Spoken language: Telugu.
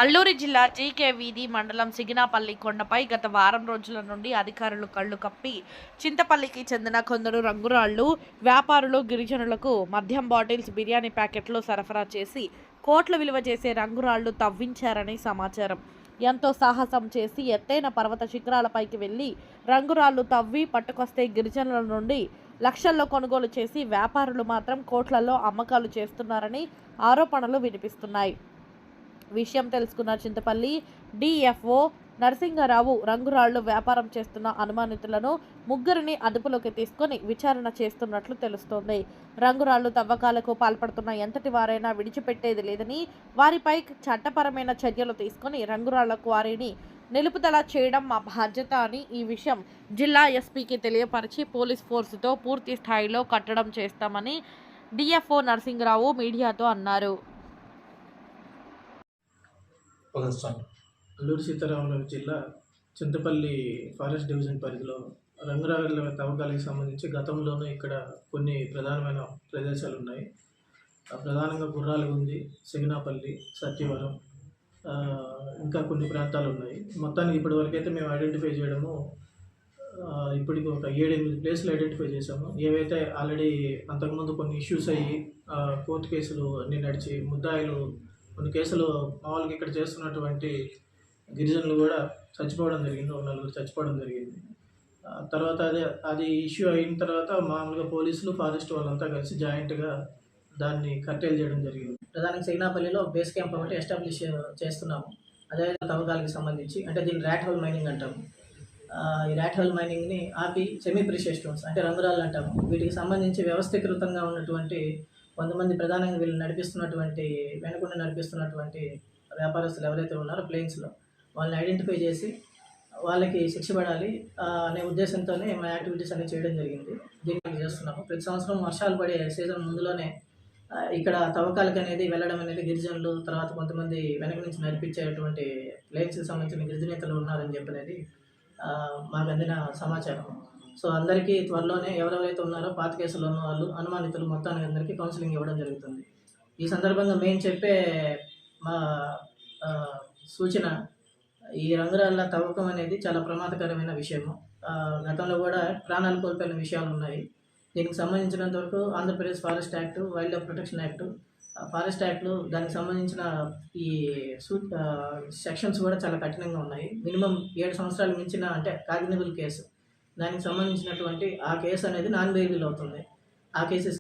అల్లూరి జిల్లా జీకే వీధి మండలం సిగినాపల్లి కొండపై గత వారం రోజుల నుండి అధికారులు కళ్లు కప్పి చింతపల్లికి చెందిన కొందరు రంగురాళ్లు వ్యాపారులు గిరిజనులకు మద్యం బాటిల్స్ బిర్యానీ ప్యాకెట్లు సరఫరా చేసి కోట్ల విలువ చేసే రంగురాళ్లు తవ్వించారని సమాచారం. ఎంతో సాహసం చేసి ఎత్తైన పర్వత శిఖరాలపైకి వెళ్లి రంగురాళ్లు తవ్వి పట్టుకొస్తే గిరిజనుల నుండి లక్షల్లో కొనుగోలు చేసి వ్యాపారులు మాత్రం కోట్లలో అమ్మకాలు చేస్తున్నారని ఆరోపణలు వినిపిస్తున్నాయి. విషయం తెలుసుకున్న చింతపల్లి డిఎఫ్ఓ నరసింగరావు రంగురాళ్లు వ్యాపారం చేస్తున్న అనుమానితులను ముగ్గురిని అదుపులోకి తీసుకొని విచారణ చేస్తున్నట్లు తెలుస్తోంది. రంగురాళ్లు తవ్వకాలకు పాల్పడుతున్న ఎంతటి వారైనా విడిచిపెట్టేది లేదని, వారిపై చట్టపరమైన చర్యలు తీసుకొని రంగురాళ్ల క్వారీని నిలుపుదల చేయడం మా బాధ్యత అని ఈ విషయం జిల్లా ఎస్పీకి తెలియపరిచి పోలీస్ ఫోర్సుతో పూర్తి స్థాయిలో కట్టడం చేస్తామని డిఎఫ్ఓ నరసింగరావు మీడియాతో అన్నారు. అల్లూరి సీతారామరాజు జిల్లా చింతపల్లి ఫారెస్ట్ డివిజన్ పరిధిలో రంగురాళ్ల తవ్వకాలకు సంబంధించి గతంలోనూ ఇక్కడ కొన్ని ప్రధానమైన ప్రదేశాలు ఉన్నాయి. ప్రధానంగా గుర్రాలగుంది, సిగినాపల్లి, సత్యవరం, ఇంకా కొన్ని ప్రాంతాలు ఉన్నాయి. మొత్తానికి ఇప్పటివరకు అయితే మేము ఐడెంటిఫై చేయడము ఇప్పటికి ఒక 7-8 ప్లేసులు ఐడెంటిఫై చేసాము. ఏవైతే ఆల్రెడీ అంతకుముందు కొన్ని ఇష్యూస్ అయ్యి కోర్టు కేసులు అన్నీ నడిచి ముద్దాయిలు కొన్ని కేసులు మామూలుగా ఇక్కడ చేస్తున్నటువంటి గిరిజనులు కూడా చచ్చిపోవడం జరిగింది. ఒక 4 చచ్చిపోవడం జరిగింది. తర్వాత అది ఇష్యూ అయిన తర్వాత మామూలుగా పోలీసులు ఫారెస్ట్ వాళ్ళంతా కలిసి జాయింట్గా దాన్ని కట్టేలు చేయడం జరిగింది. ప్రధానంగా సిగినాపల్లిలో బేస్ క్యాంప్ ఒకటి ఎస్టాబ్లిష్ చేస్తున్నాము. అదే తవ్వకాలకు సంబంధించి అంటే దీన్ని ర్యాట్ హోల్ మైనింగ్ అంటాము. ఈ ర్యాట్ హోల్ మైనింగ్ని ఆపి సెమీ ప్రీషియస్ స్టోన్స్ అంటే రంగురాళ్ళు అంటాము. వీటికి సంబంధించి వ్యవస్థీకృతంగా ఉన్నటువంటి కొంతమంది ప్రధానంగా వీళ్ళు వెనుకుండి నడిపిస్తున్నటువంటి వ్యాపారస్తులు ఎవరైతే ఉన్నారో ప్లేన్స్లో వాళ్ళని ఐడెంటిఫై చేసి వాళ్ళకి శిక్ష పడాలి అనే ఉద్దేశంతోనే మా యాక్టివిటీస్ అనేవి చేయడం జరిగింది. దీన్ని చేస్తున్నాము. ప్రతి సంవత్సరం వర్షాలు పడే సీజన్ ముందులోనే ఇక్కడ తవ్వకాలకు అనేది వెళ్ళడం అనేది గిరిజనులు, తర్వాత కొంతమంది వెనక నుంచి నడిపించేటువంటి ప్లేన్స్కి సంబంధించిన గిరిజనేతలు ఉన్నారని చెప్పనేది మాకు అందిన సమాచారం. సో అందరికీ త్వరలోనే ఎవరెవరైతే ఉన్నారో పాత కేసులో ఉన్న వాళ్ళు అనుమానితులు మొత్తానికి అందరికీ కౌన్సిలింగ్ ఇవ్వడం జరుగుతుంది. ఈ సందర్భంగా మేము చెప్పే మా సూచన, ఈ రంగురాళ్ళ తవ్వకం అనేది చాలా ప్రమాదకరమైన విషయము. గతంలో కూడా ప్రాణాలు కోల్పోయిన విషయాలు ఉన్నాయి. దీనికి సంబంధించినంత వరకు Andhra Pradesh forest act, wildlife protection act, forest యాక్ట్లు దానికి సంబంధించిన ఈ సెక్షన్స్ కూడా చాలా కఠినంగా ఉన్నాయి. మినిమం 7 సంవత్సరాలు మించిన అంటే కాగ్నిబుల్ కేసు, దానికి సంబంధించినటువంటి ఆ కేసు అనేది నాన్ బెయిలబుల్ అవుతుంది. ఆ కేసెస్